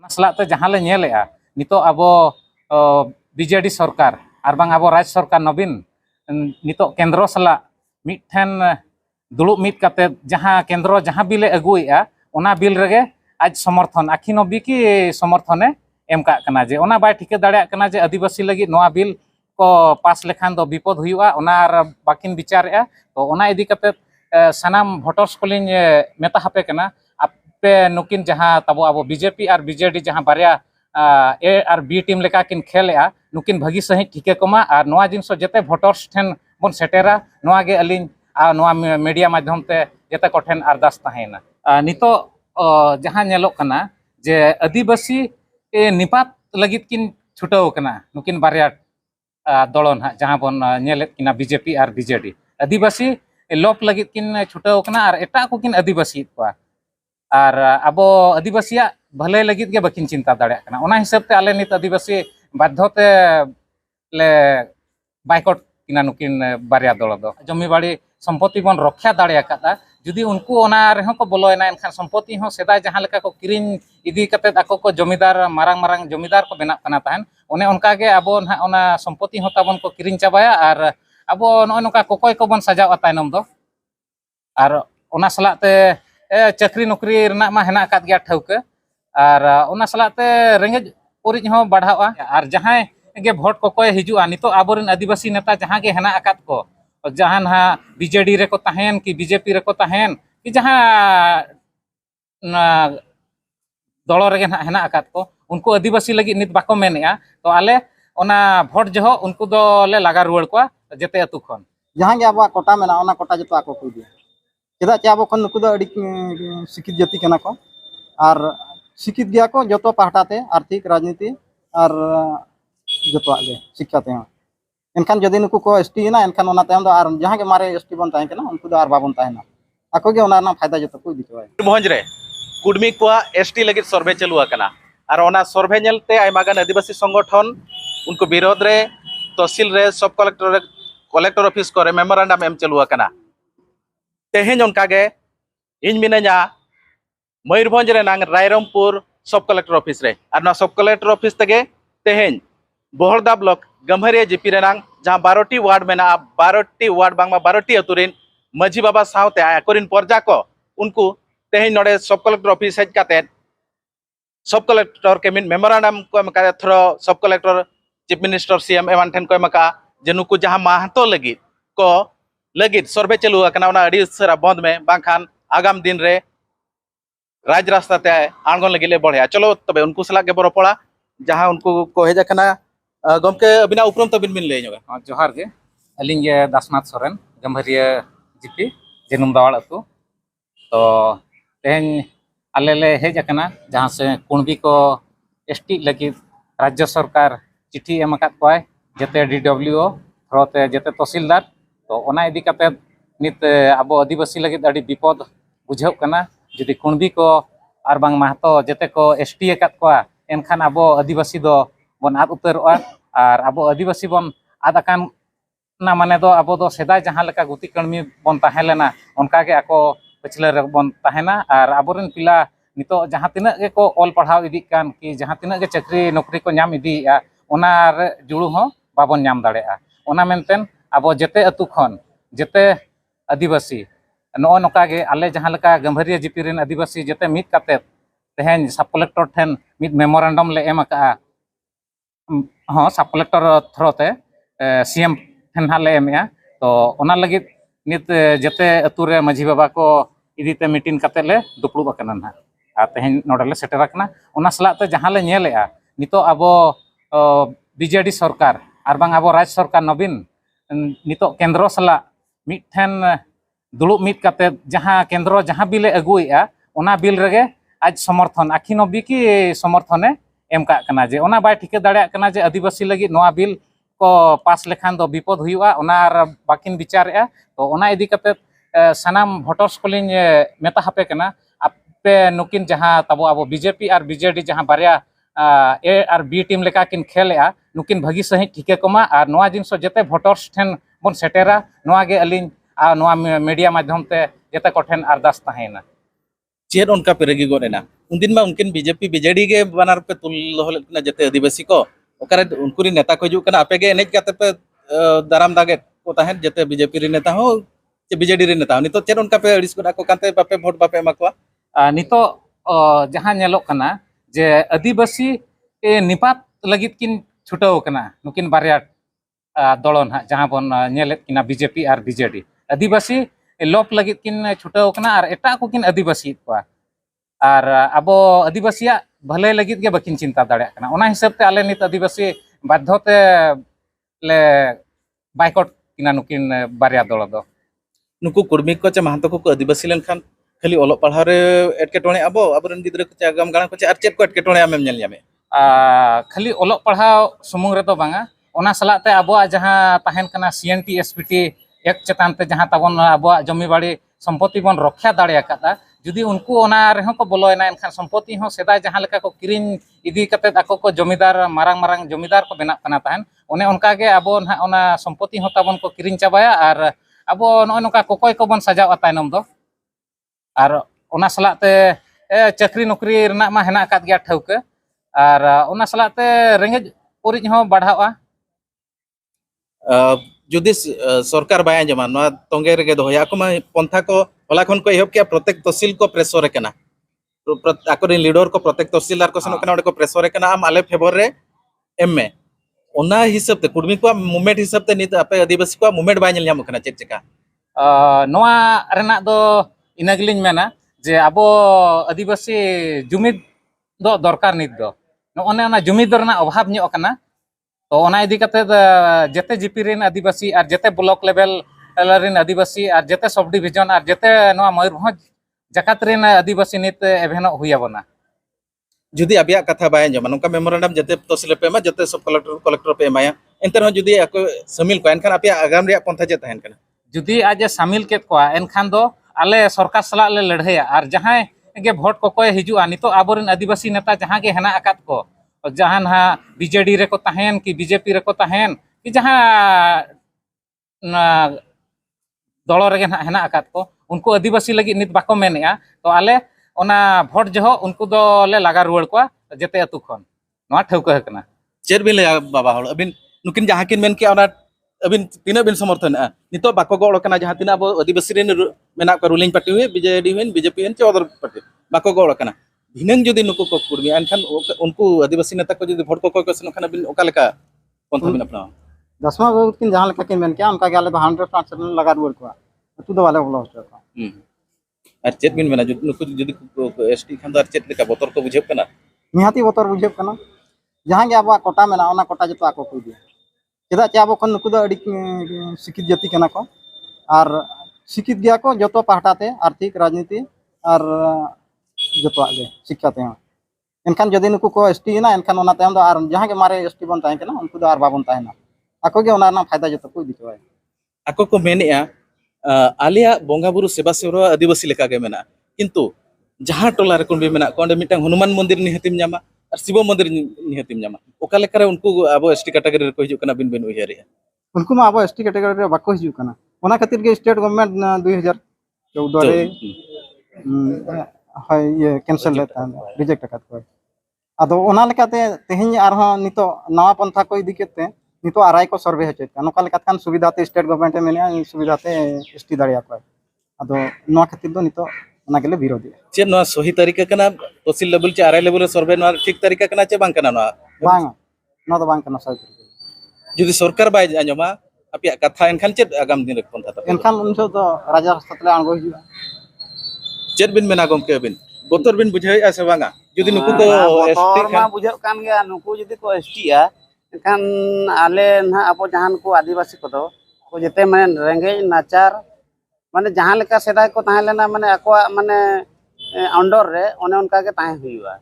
सलाते जहाँ ले नेलेआ नितो आबो बीजेडी सरकार और बांग आबो राज्य सरकार नवीन नितो केंद्र सला मिठेन दुलुब मित काते जहाँ केंद्र जहाँ बिले अगुएआ ओना बिल रगे आज समर्थन आखिनो बिकी समर्थने एम का कना जे ओना बाय ठिके दाड़े कना जे आदिवासी लगी नोआ बिल को पास लेखान दो विपद हुआ ओना बाकिन विचारेआ तो ओना इदी काते सनाम भोटर्स को लिन मेता हापे कना पे नुकिन जहाँ तब अब बीजेपी और बीजेडी जहाँ बारिया ए और बी टीम लेका किन खेलेआ नुकिन भगी सही ठिके कमा और नोआ जिनस जते भोटर्स ठेन बन सेटेरा नोआ गे अलिन नोआ मीडिया माध्यम ते जते को ठेन अरदास तहेना नितो जहाँ नेलोक कना जे आदिवासी निपात लगित किन छुटाव कना नुकिन बारिया दलन हा जहाँ बन नेलेत किना बीजेपी और बीजेडी आदिवासी लोप लगित किन छुटाव कना और एटा को किन आदिवासी को और अब आदिवासी भले लगित के बकिन चिंता दाड़े कना ओना हिसाब ते आले नित आदिवासी बाध्यते ले बाइकआउट किना नुकिन बारिया दल दो जमी बाड़ी सम्पत्ति बन रक्षा दाड़े कादा जुदी उनको ओना रेहो को बोलोयना एनखान सम्पत्ति हो सेदा जहाँ लेका को किरिन इदी कते आको को जमीदार मारांग मारांग जमीदार को बेना कना ताहन ओने उनका के अब ओना सम्पत्ति हो ताबन को किरिन चाबाया और अब नय नोका कोकोय को बन सजावा तायनम दो और ओना सलाते चाकरी नौकरी रना मा हेना काद गया ठौके और ओना सलाते रेंगेज ओरिज हो बढ़ावा और जहाँ गे भोट को कोय हिजुआ नितो आबोरिन आदिवासी नेता जहाँ गे हेना अकात को जहाँ ना बीजेडी रे को तहेन कि बीजेपी रे को तहेन कि जहाँ दल रे हेना अकात को उनको आदिवासी लगी नित बाको मेनेआ तो आले ओना भोट जहो उनको दो ले लगा रुआड़ को जते अतु खन जहाँ गे आबो कोटा मेना ओना कोटा जतो आको को दिया चेदा चे आबो खन नुकु दो अडी शिक्षित जाति कना को और शिक्षित गया को जतो पाहटाते आर्थिक राजनीति और जतो आगे शिक्षा ते एनखान जदि नुकु को एसटी ना एनखान ओना तायम दो और जहाँ के मारे एसटी बन ताहे कना उनको दो और बाबन ताहेना आको गे ओना ना फायदा जतो को दिचवाय मयूरभंज रे कुडमी को एसटी लगी सर्वे चलू आकना और ओना सर्वे नेलते आयमागान आदिवासी संगठन उनको विरोध रे तहसील रे सब कलेक्टर ऑफिस को मेमोरेंडम एम चलू आकना तेहेन उनका गे इन मिनाया मयूरभंज रे नांग रायरमपुर सब कलेक्टर ऑफिस रे और ना सब कलेक्टर ऑफिस तगे तेहेन बोहरदा ब्लॉक गम्हरिया जीपी रे नांग जहाँ 12टी वार्ड मेना 12टी वार्ड बांगमा 12टी अतुरिन माझी बाबा सावते आकोरिन पर्जा को उनको तेहेन नोडे सब कलेक्टर ऑफिस हेज काते सब कलेक्टर के मिन मेमोरेंडम को एमका थ्रो सब कलेक्टर चीफ मिनिस्टर सीएम एमान ठेन को एमका जे नुकु जहाँ महतो लगित को लगित सर्वे चलू आकना ओना अड़ी सरा बंद में बांखान आगाम दिन रे राज रास्ता ते आंगन लगी ले बढ़िया चलो तबे उनको सला के बरोपड़ा जहाँ उनको को हेज आकना गमके अबिना उपरम तबिन बिन ले जोगा जोहार गे अलिंग दासनाथ सोरेन गम्हरिया जीपी जेनुम दावाड़ अतु तो तेहन आले ले हेज आकना जहाँ से कुणबी को एसटी लगी राज्य सरकार चिट्ठी एम आकाद कोय जते डीडब्ल्यूओ थ्रोते जते तहसीलदार तो ओना इदी काते नित अब आदिवासी लगी अड़ी विपद बुझाव कना जदि कुणबी को और बांग महतो जते को एसटी आकाद कोआ एनखान अब आदिवासी दो बन आद उतरवा और अब आदिवासी बन आद आकान ना माने दो अब दो सेदा जहाँ लेका गुती कणमी बन ताहेलेना उनका के आको पछले रे बन ताहेना और आबोरन पिला नितो जहाँ तिना के को ऑल पढ़ाव इदी कान कि जहाँ तिना के चाकरी नौकरी को नाम इदीया ओना रे जुड़ू हो बाबन नाम दाड़ेआ ओना मेनतेन अब जते अतु खन जते आदिवासी नो नोका गे आले जहाँ लेका गम्हरिया जीपी रेन आदिवासी जते मित काते तेहेन सब कलेक्टर ठेन मित मेमोरेंडम ले एम का हाँ सब कलेक्टर थ्रोते सीएम ठेन हाले एमया तो ओना लगी नित जते अतु रे माझी बाबा को इदीते मीटिंग काते ले दुपड़ुब आकना ना आ तेहेन नोडे ले सेटर आकना ओना सलाते जहाँ ले नेलेआ नितो अब बीजेडी सरकार और बांग अब राज्य सरकार नवीन नितो केंद्र सला मिठेन दुलुब मित काते जहाँ केंद्र जहाँ बिले अगुएआ ओना बिल रगे आज समर्थन आखिनो बिकी समर्थने एम का कना जे ओना बाय ठिके दाड़े कना जे आदिवासी लगी नोआ बिल को पास लेखान दो विपद हुआ ओना बाकिन विचारेआ तो ओना इदी काते सनाम भोटर्स को लिन मेता हापे कना आपे नुकिन जहाँ तब अब बीजेपी और बीजेडी जहाँ बारिया ए और बी टीम लेका किन खेलेआ नुकिन भगी सही ठिके कमा और नोआ जिनस जते भोटर्स ठेन बन सेटेरा नोआ गे अलिन नोआ मीडिया माध्यम ते जते को ठेन अरदास तहेना चेद उनका पे रेगी गोरेना उनदिन मा उनकिन बीजेपी बीजेडी के बनार पे तुल होले ना जते आदिवासी को ओकरे उनकुरी नेता को हिजुग कना आपे गे एनेज काते पे दाराम दागे को ताहेन जते बीजेपी रे नेता हो चे बीजेडी रे नेता हो नितो चेद उनका पे अड़िस गोडा को काते बापे वोट बापे एमा को नितो जहाँ नेलोग कना जे आदिवासी निपात लगित किन छुटाव कना नुकिन बारया दलन हा जहाँ बन नेलेत किना बीजेपी और बीजेडी आदिवासी लोप लगित किन छुटाव कना और एटा को किन आदिवासी को और अब आदिवासी भले लगित के बकिन चिंता दाड़ा कना ओना हिसाब ते आले नित आदिवासी बाध्यते ले बाइकआउट किना नुकिन बारया दल दो नुकु कुर्मी को चे महंतो को आदिवासी लेनखान खाली ओलो पढ़ा रे एटकेटोणे अब अबरन गिद्र को चे आगाम गाना को चे आर चेद को एटकेटोणे आमेम नेल ᱧᱟᱢे खाली ओलो पढ़ाव सुमुंग रे दो बांगा ओना सलाते अबो जहाँ तहन कना CNT SPT एक चेतान ते जहाँ तबन अबो जमी बाड़ी सम्पत्ति बन रक्षा दाड़े कादा जुदी उनको ओना रेहो को बोलोयना एनखान सम्पत्ति हो सेदा जहाँ लेका को किरिन इदी कते आको को जमीदार मारांग मारांग जमीदार को बेना कना तहन ओने उनका के अबो ना ओना सम्पत्ति हो तबन को किरिन चाबाया और अबो नय नोका कोकोय को बन सजावा तायनम दो और ओना सलाते चाकरी नौकरी रना मा हेना काद गया ठौके और ओना सलाते रेंगेज ओरिज हो बढ़ावा जुदी सरकार बाय जमा नवा तोंगे रेगे दोया को मा पंथा को होला खन को एहब के प्रत्येक तहसील को प्रेसर केना आकोरे लीडर को प्रत्येक तहसीलदार को सनो केना ओडे को प्रेसर केना आम आले फेवर रे एमए ओना हिसाब ते कुर्मी को मूवमेंट हिसाब ते नित आपे आदिवासी को मूवमेंट बाय नेल ᱧᱟᱢ केना चेक चेका नवा रेना दो इनागलिन मेना जे अबो आदिवासी जुमिद दो दरकार नित दो नोने ओना जुमिद रना अभाव ᱧᱚᱜ कना तो ओना इदी कते जते जीपी रेन आदिवासी और जते ब्लॉक लेवल रेन आदिवासी और जते सब डिवीजन और जते नवा मयूरभंज जकात रेन आदिवासी नित एभेनो हुया बना जुदी अबिया कथा बाय जमा नोका मेमोरेंडम जते तहसील पे मा जते सब कलेक्टर पे माया एंतर हो जुदी ako शामिल को एनखान अपिया आगाम रे पंथा जे तहन कना जुदी आज शामिल केत को एनखान दो आले सरकार सला ले लड़हया और जहां के भोट को हिजुआ नितो आबोरेन आदिवासी नेता जहां के हेना अकात को जहां ना बीजेडी रे को तहन कि बीजेपी रे को तहन कि जहां दल रे हेना अकात को उनको आदिवासी लगी नित बाको मेनेया तो आले ओना भोट जहो उनको दो ले लगा रुवाड़ को जते अतु खन नवा ठौका हकना चेर बिन ले बाबा हळ अबिन नुकिन जहां किन मेन के ओना अबिन तीना बिन समर्थन नितो बाको गोड़ कना जहां तीना अब आदिवासी रेन मेना को रूलिंग पार्टी हुए बीजेडी हुए बीजेपी हुए चे अदर पार्टी बाको गोड़ कना भिनंग जुदी नुको को कुर्मी एनखान उनको आदिवासी नेता को जुदी भोट को सन खान बिन ओका लेका पंथा बिन अपना दसमा किन जहाँ लेका किन मेन के उनका के आले 100% लगा रुवाड़ को तू दो वाले बोलो होस्टर को और चेत बिन मेना जुदी नुको जुदी एसटी खान दो चेत लेका बोतर को बुझेब कना निहाती बोतर बुझेब कना जहाँ के आबा कोटा मेना ओना कोटा जतो आको को दिया चेदा चे आबो खन नुको दो अड़ी शिक्षित जाति कना को और शिक्षित गया को जतो पाहटाते आर्थिक राजनीति और जतो आगे शिक्षाते हैं एनखान जदि नुको को एसटी ना एनखान ओना तायम दो और जहाँ के मारे एसटी बन ताहे कना उनको दो और बाबन ताहेना आको के ओना ना फायदा जतो को दिचवाय आको को मेनेया आलिया बोंगा बुरु सेवा सेवा आदिवासी लेका के मेना किंतु जहां टोला रे कुंबी मेना कोंडे मिटang हनुमान मंदिर निहतिम ᱧᱟᱢᱟ और शिव मंदिर निहतिम ᱧᱟᱢᱟ ओका लेका रे उनको अब एसटी कैटेगरी रे को हिजु कना बिन बिन उहियारिया उनको मा अब एसटी कैटेगरी रे बाको हिजु कना ओना खातिर के स्टेट गवर्नमेंट 2014 रे हाय ये कैंसिल लेता रिजेक्ट करत को आदो ओना लेकाते तेहिन आरहो नितो नवा पंथा को इदी केते नितो आरआई को सर्वे हेचेत का नोका लेकात खान सुविधाते स्टेट गवर्नमेंट मेनिया सुविधाते एसटी दाड़िया को आदो नवा खातिर दो नितो ओना गेले विरोधी चे नवा सही तरीका कना तहसील लेवल चे आरआई लेवल सर्वे नवा ठीक तरीका कना चे बांग कना नवा बांग न दो बांग कना सही तरीका जुदी सरकार बाय आंजमा अपिया कथा एनखान चे आगाम दिन रे पंथा ता एनखान उनसे तो राजा हस्तले आंगो हिजुआ चेर बिन मेना गमके बिन बोतर बिन बुझाय से बांगा जुदी नुकु को एसटी मा बुझाव कान गया नुकु जदि को एसटी आ एनखान आले ना अब जहान को आदिवासी को दो को जते माने रेंगे नाचार माने जहां लेका सेदाय को ताहे लेना माने अकवा माने अंडर रे ओने उनका के ताहे हुआ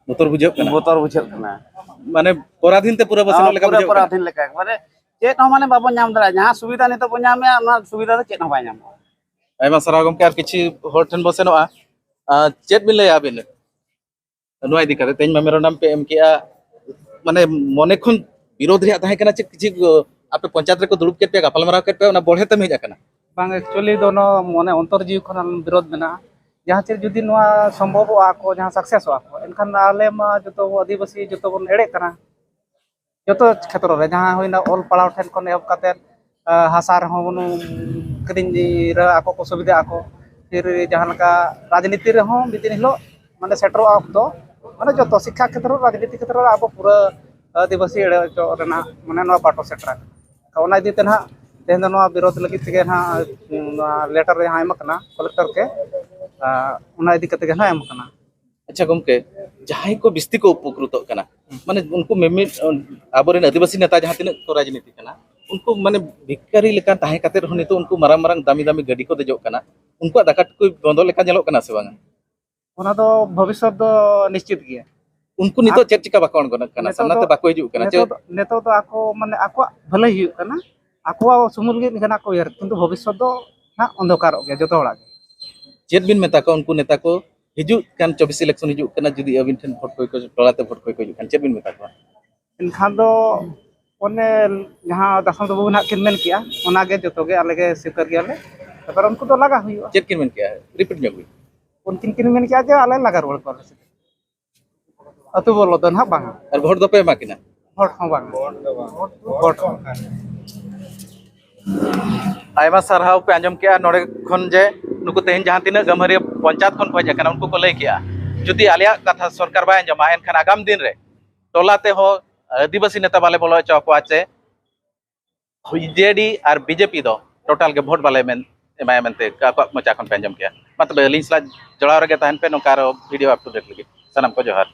बोतर बुझाव कना माने पराधीन ते पूरा बसन लेका बुझाव पराधीन लेका माने चेत हो माने बाबो नाम दरा जहां सुविधा नितो बो नामे ना सुविधा तो चेत हो बाय नाम आयमा सारा गमके आर किछि होर ठन बसेनोआ चेत बिन लया बिन नुआ इदी करे तेज मेरो नाम पे एम किया माने मने खुन विरोध रे ताहे कना किछि आपे पंचायत रे को दुरुप केट पे गापल मारा केट पे ओना बढ़े तम हेजा कना बांग एक्चुअली दोनो मने अंतर जीव खन विरोध मेना जहाँ चीज जुदी नोआ संभव को जहाँ सक्सेस को एनखान आले मा जतो आदिवासी जतो बन एड़े कना जतो क्षेत्र रे जहाँ होइना ऑल पढ़ाव ठेन कोन एहब काते हासा रे हों बनु कदिन रे आको को सुविधा आको फिर जहाँ लका राजनीति रे हों बिदिन हिलो माने सेटरो ऑक्तो माने जतो शिक्षा क्षेत्र राजनीति क्षेत्र आबो पूरा आदिवासी एड़े जो रेना माने नो पाटो सेटरा ओना इदी तेना तेन नो विरोध लगी तेगे ना लेटर रे हाइम कना कलेक्टर के ओना इदी कते ना एम कना। अच्छा गमके जहां को बिस्ती को उपकृत कना माने उनको मेमी आबोरेन आदिवासी नेता जहां तिन को राजनीति कना उनको माने भिखारी लेका ताहे काते रहनी तो उनको मारंग मारंग दामी दामी गाड़ी को देजो कना उनको दाका को बंदो लेका नेलो कना से बांगा ओना दो भविष्य दो निश्चित गया उनको नितो चेक चिका बाकोन कना सामनाते बाको हिजु कना नेतो तो आको माने आको भले हियु कना आको सुमुल गे निकना को यार किंतु भविष्य दो ना अंधकार गया जतो हड़ा चेत बिन मेता को उनको नेता को हिजु कान 24 इलेक्शन हिजु कना जदी अबिन ठन भोट को टोलाते भोट को हिजु कान चेत बिन मेता को इनखान दो ओने जहां दसम तो ना किन मेन किया ओना गे जतो गे आले गे स्वीकार गया ले तपर उनको तो लगा हुई चेत किन मेन किया रिपीट जगुई उनकिन किन मेन किया जे आले लगा रोल को अतु बोलो दन हा बांगा और भोट दो पे माकिना भोट हो बांगा भोट आयमा सरहाव पे आंजम किया नोड़े खन जे नुकु तेहन जहां तिना गमहरिया पंचायत खन को जकना उनको को लय किया जुदी आलिया कथा सरकार बाय आंजमा एनखान आगाम दिन रे टोलाते हो आदिवासी नेता बाले बोलो चौको आचे जेडी और बीजेपी दो टोटल के भोट बाले में एमाय मनते का मचा खन पे आंजम किया मतलब लिंसला जड़ाव रे तहन पे नोकार वीडियो अप टू डेट लगी सनम को जोहार।